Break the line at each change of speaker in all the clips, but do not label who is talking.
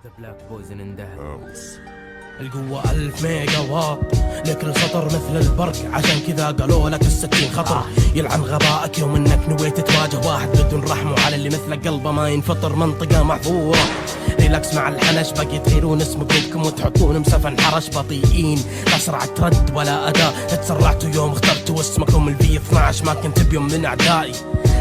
The Black Poison اندهر.
القوة 1000 ميجا واط لكل سطر مثل البرق، عشان كذا قالوا لك السكين خطر. يلعن غبائك يوم انك نويت تواجه واحد بدون رحمة، وعلى اللي مثلك قلبه ما ينفطر منطقة محظورة. ريلاكس مع الحنش، باقي تغيرون اسم جروبكم وتحطون مسفن حرش. بطيئين اسرع ترد ولا اداء، تسرعتوا يوم اخترتوا اسمكم الفي 12. ما كنت بيوم من اعدائي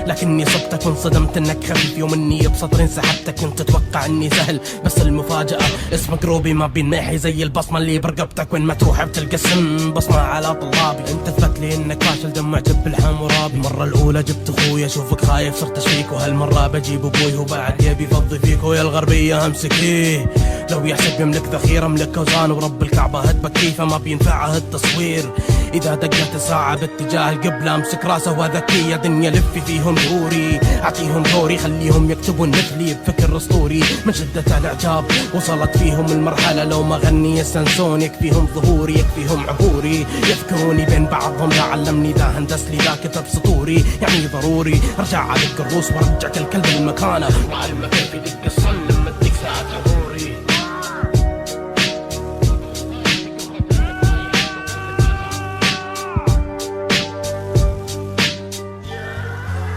لكني صبتك وانصدمت انك خفيف. يوم اني بسطرين سحبتك كنت تتوقع اني سهل، بس المفاجأة اسمك روبي ما بينمحي زي البصمة اللي برقبتك. وين ما تروح بتلقى اسم بصمة على طلابي. انت اثبت لي انك فاشل دم معجب بالحمورابي. المرة الاولى جبت اخوي اشوفك خايف صرت اشيك، وهالمرة بجيب ابوي وبعد يبي يفضي فيك. ويا الغربية امسكيه لو يحسب يملك ذخيرة املك اوزان، ورب الكعبة هدبك كيفه ما بينفعه التصوير. اذا دقت الساعة باتجاه القبلة امسك راسه وذكية دنيا لفي فيهم دوري. اعطيهم دوري خليهم يكتبون مثلي بفكر اسطوري. من شدة الاعجاب وصلت فيهم المرحلة لو ما غني يستنسون. يكفيهم ظهوري يكفيهم عبوري، يذكروني بين بعضهم. لا علمني ذا هندس لي ذا كتب سطوري. يعني ضروري ارجع على الروس وارجع كل كلب المكانة، وعلمك كيف يدق الصن لما تدق ساعة عبوري.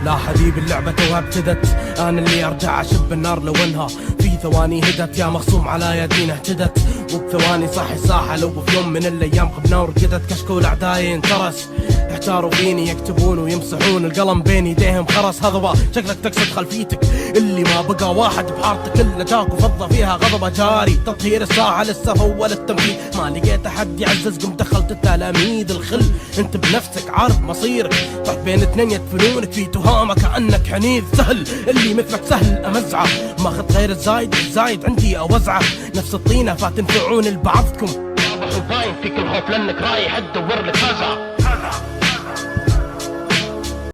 لا حبيبي اللعبة توها ابتدت، انا اللي ارجع اشب النار لو انها في ثواني هدت. يا مخصوم على يدينا اهتدت وبثواني صاحي ساحة. لو في يوم من الايام غبنا ورقدت كشكول اعدائي انترس. احتاروا فيني يكتبون ويمسحون القلم بين يديهم خرس. هضبة شكلك تقصد خلفيتك اللي ما بقى واحد بحارتك الا جاك وفضة فيها غضبة جاري. تطهير الساعة لسه هو للتنفيذ، ما لقيت احد يعزز قم دخلت التلاميذ الخل. انت بنفسك عارف مصيرك، طحت بين اثنين يدفنونك في تهامة كأنك حنيذ سهل. اللي مثلك سهل امزعه، ماخذ غير الزايد عندي اوزعه. نفس الطينة فتنفعون لبعضكم، باين فيك الخوف لانك رايح تدور لك فزعة.